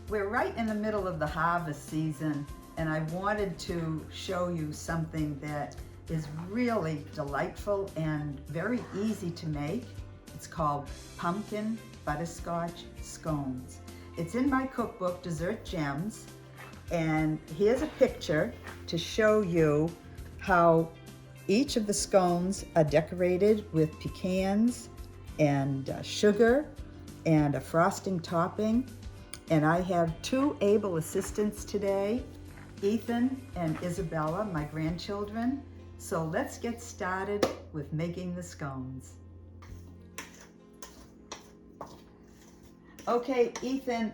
We're right in the middle of the harvest season, and I wanted to show you something that is really delightful and very easy to make. It's called pumpkin butterscotch scones. It's in my cookbook, Dessert Gems, and here's a picture to show you how each of the scones are decorated with pecans and sugar and a frosting topping. And I have two able assistants today, Ethan and Isabella, my grandchildren. So let's get started with making the scones. Okay, Ethan,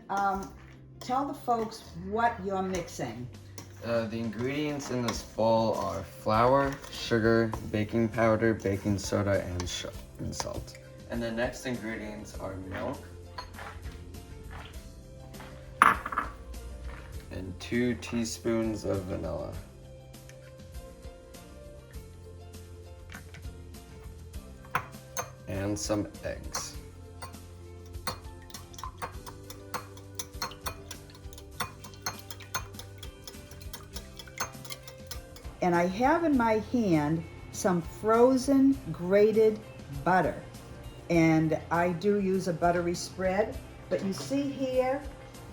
tell the folks what you're mixing. The ingredients in this bowl are flour, sugar, baking powder, baking soda, and salt. And the next ingredients are milk and 2 teaspoons of vanilla. And some eggs. And I have in my hand some frozen grated butter. And I do use a buttery spread, but you see here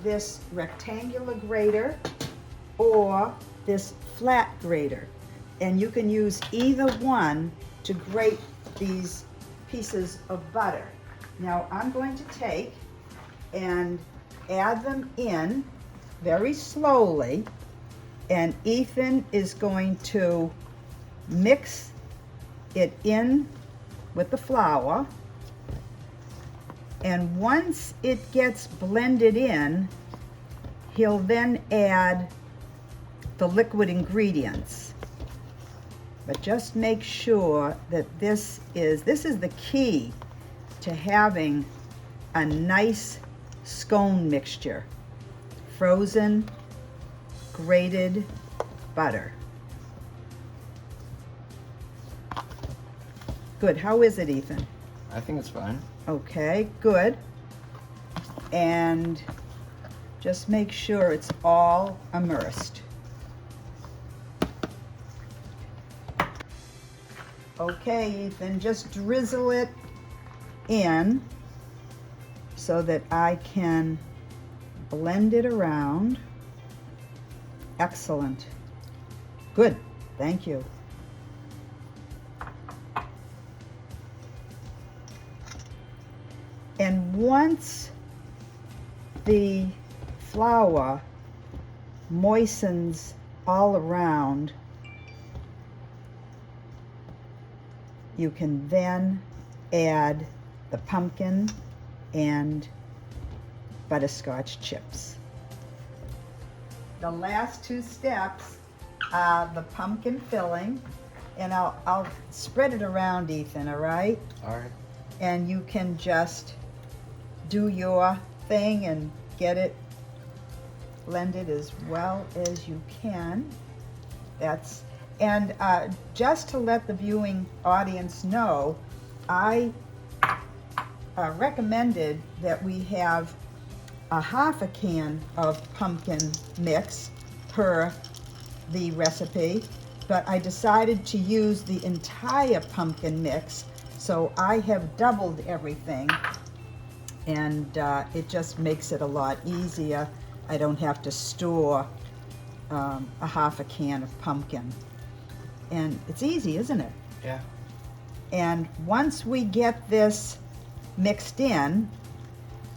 this rectangular grater or this flat grater. And you can use either one to grate these pieces of butter. Now I'm going to take and add them in very slowly, and Ethan is going to mix it in with the flour. And once it gets blended in, he'll then add the liquid ingredients. But just make sure that this is the key to having a nice scone mixture. Frozen grated butter. Good. How is it, Ethan? I think it's fine. Okay, good. And just make sure it's all immersed. Okay, Ethan, just drizzle it in so that I can blend it around. Excellent. Good. Thank you. And once the flour moistens all around, you can then add the pumpkin and butterscotch chips. The last two steps are the pumpkin filling, and I'll spread it around, Ethan, all right? All right. And you can just do your thing and get it blended as well as you can. And just to let the viewing audience know, I recommended that we have a half a can of pumpkin mix per the recipe, but I decided to use the entire pumpkin mix, so I have doubled everything, and it just makes it a lot easier. I don't have to store a half a can of pumpkin. And it's easy, isn't it? Yeah. And once we get this mixed in,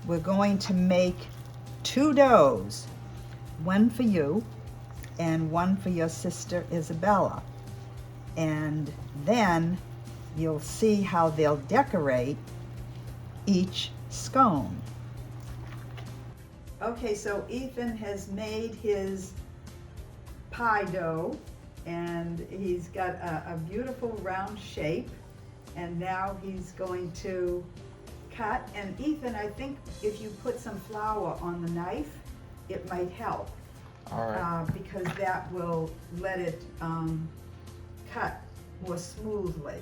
we're going to make 2 doughs, one for you and one for your sister Isabella. And then you'll see how they'll decorate each scone. Okay, so Ethan has made his pie dough, and he's got a beautiful round shape, and now he's going to cut. And Ethan, I think if you put some flour on the knife, it might help. All right. Because that will let it cut more smoothly.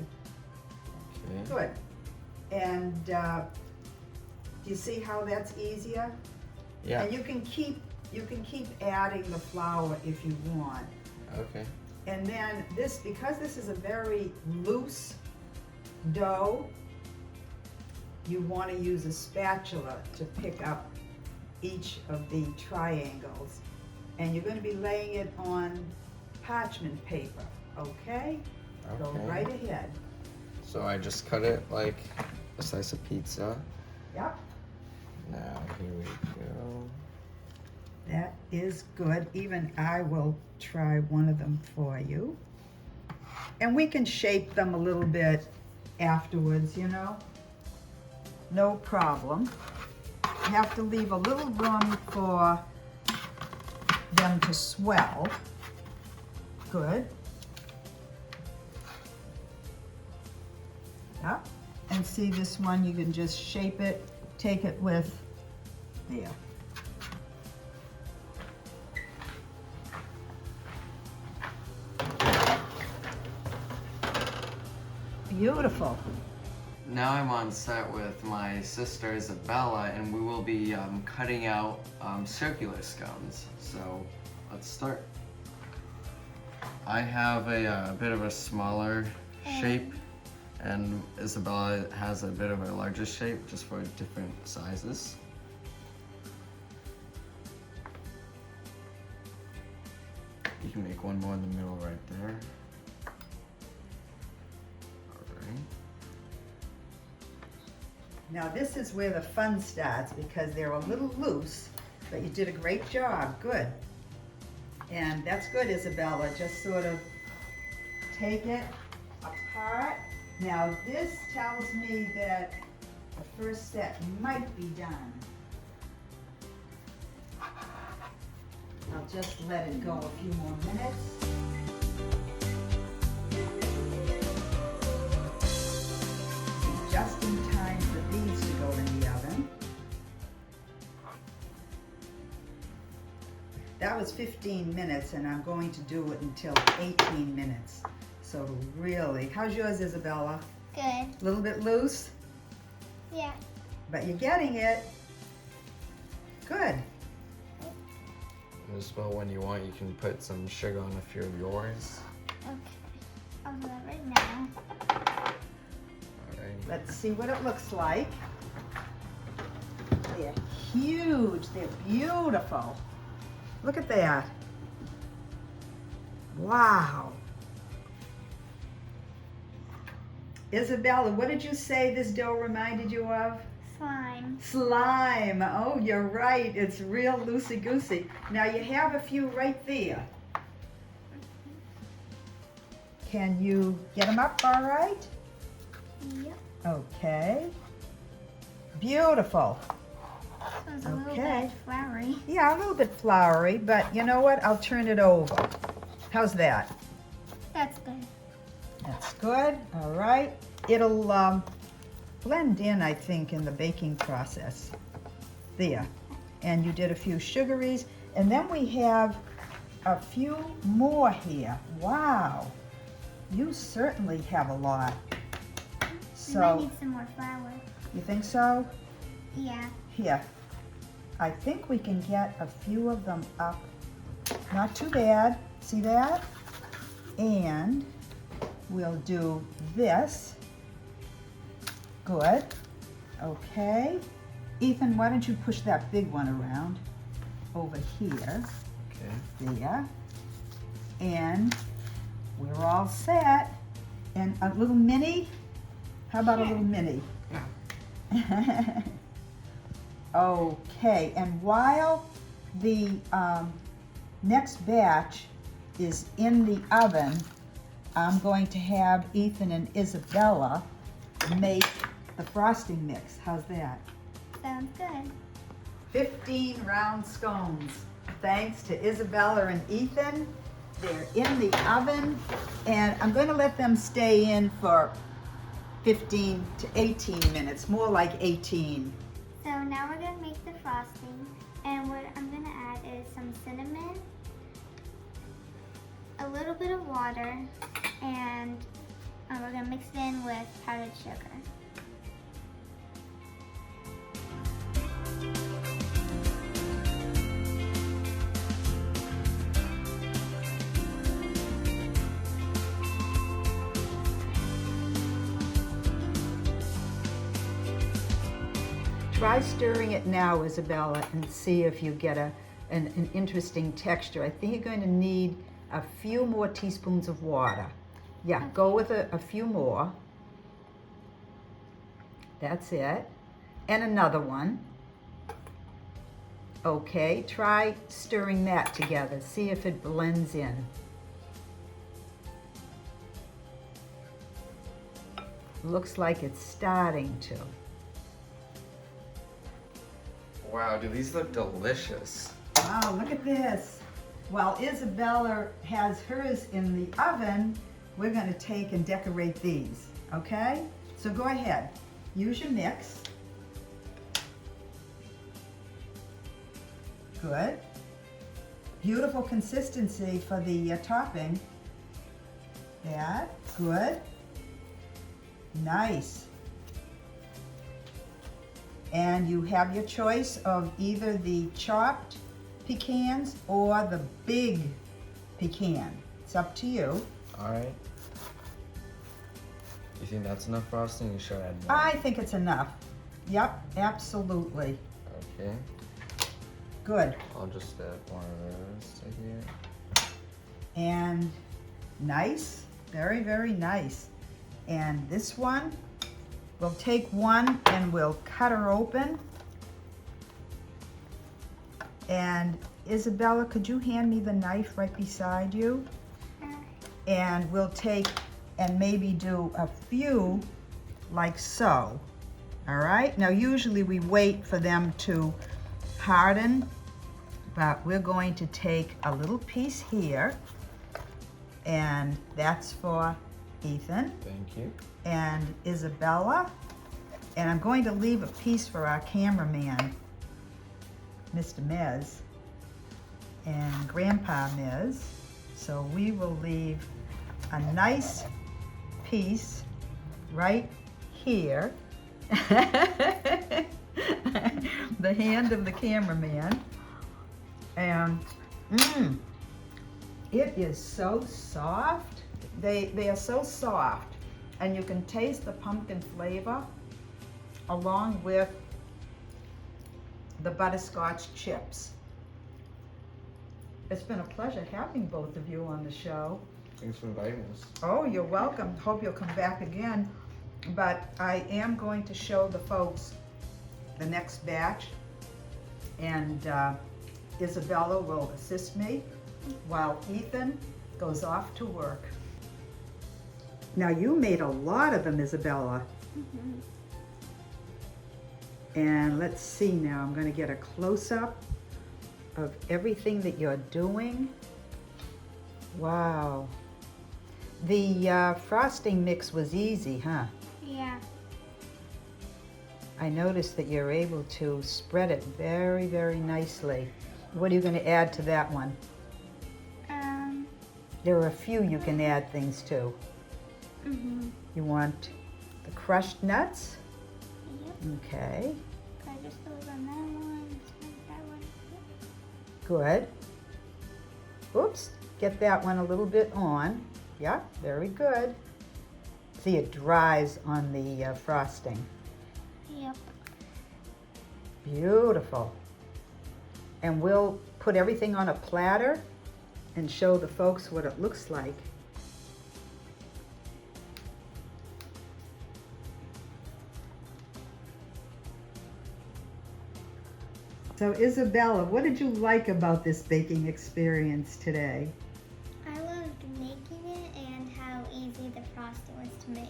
Okay. Good. And do you see how that's easier? Yeah. And you can keep adding the flour if you want. Okay. And then because this is a very loose dough, you want to use a spatula to pick up each of the triangles. And you're going to be laying it on parchment paper, okay? Go right ahead. So I just cut it like a slice of pizza. Yep. Now here we go. That is good. Even I will try one of them for you. And we can shape them a little bit afterwards, you know. No problem. You have to leave a little room for them to swell. Good. Yep. And see this one, you can just shape it, take it with, there. Beautiful. Now I'm on set with my sister Isabella, and we will be cutting out circular scones. So let's start. I have a bit of a smaller shape, and Isabella has a bit of a larger shape, just for different sizes. You can make one more in the middle right there. Now this is where the fun starts because they're a little loose, but you did a great job, good. And that's good, Isabella, just sort of take it apart. Now this tells me that the first set might be done. I'll just let it go a few more minutes. Just in time for these to go in the oven. That was 15 minutes and I'm going to do it until 18 minutes. So really, how's yours, Isabella? Good. A little bit loose? Yeah. But you're getting it. Good. Isabella, when you want, you can put some sugar on a few of yours. Okay. I'll do it right now. Let's see what it looks like. They're huge, they're beautiful. Look at that. Wow. Isabella, what did you say this dough reminded you of? Slime. Slime. Oh, you're right. It's real loosey-goosey. Now you have a few right there. Can you get them up all right? Yep. Okay. Beautiful. So it's a little Okay. bit floury. Yeah, a little bit floury, but you know what? I'll turn it over. How's that? That's good. That's good. All right. It'll blend in, I think, in the baking process. There. And you did a few sugaries. And then we have a few more here. Wow. You certainly have a lot. We might So, need some more flour. you think so? Yeah. Here. I think we can get a few of them up. Not too bad. See that? And we'll do this. Good. Okay. Ethan, why don't you push that big one around over here? Okay. There. And we're all set. And a little mini? How about a little mini? Yeah. Okay, and while the next batch is in the oven, I'm going to have Ethan and Isabella make the frosting mix. How's that? Sounds good. 15 round scones. Thanks to Isabella and Ethan. They're in the oven, and I'm going to let them stay in for 15 to 18 minutes, more like 18. So now we're going to make the frosting. And what I'm going to add is some cinnamon, a little bit of water, and we're going to mix it in with powdered sugar. try stirring it now, Isabella, and see if you get an interesting texture. I think you're going to need a few more teaspoons of water. Yeah, Okay. go with a few more. That's it. And another one. Okay, try stirring that together. See if it blends in. Looks like it's starting to. Wow, do these look delicious? Wow, look at this. While Isabella has hers in the oven, we're going to take and decorate these, okay? So go ahead. Use your mix. Good. Beautiful consistency for the topping. That, good. Nice. And you have your choice of either the chopped pecans or the big pecan. It's up to you. Alright. You think that's enough frosting? You should add more. I think it's enough. Yep, absolutely. Okay. Good. I'll just add one of those to here. And nice. Very, very nice. And this one, we'll take one and we'll cut her open. And Isabella, could you hand me the knife right beside you? And we'll take and maybe do a few like so. All right? Now usually we wait for them to harden, but we're going to take a little piece here, and that's for Ethan Thank you. and Isabella. And I'm going to leave a piece for our cameraman, Mr. Mez, and Grandpa Mez. So we will leave a nice piece right here. The hand of the cameraman. And it is so soft. They are so soft, and you can taste the pumpkin flavor along with the butterscotch chips. It's been a pleasure having both of you on the show. Thanks for inviting us. Oh, you're welcome. Hope you'll come back again. But I am going to show the folks the next batch, and Isabella will assist me while Ethan goes off to work. Now you made a lot of them, Isabella. Mm-hmm. And let's see now, I'm going to get a close-up of everything that you're doing. Wow. The frosting mix was easy, huh? Yeah. I noticed that you're able to spread it very, very nicely. What are you going to add to that one? There are a few you can add things to. Mm-hmm. You want the crushed nuts? Yep. Okay, I just those on that one, that one. good. Oops, get that one a little bit on. Yeah, very good. See, it dries on the frosting. Yep. Beautiful. And we'll put everything on a platter and show the folks what it looks like. So Isabella, what did you like about this baking experience today? I loved making it and how easy the frosting was to make.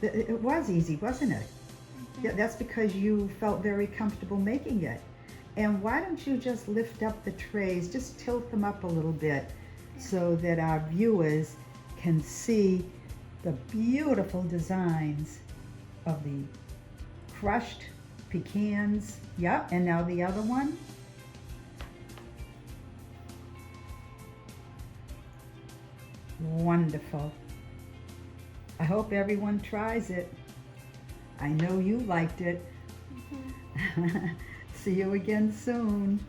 It was easy, wasn't it? Mm-hmm. Yeah, that's because you felt very comfortable making it. And why don't you just lift up the trays, just tilt them up a little bit so that our viewers can see the beautiful designs of the crushed pecans. Yep, and now the other one. Wonderful. I hope everyone tries it. I know you liked it. Mm-hmm. See you again soon.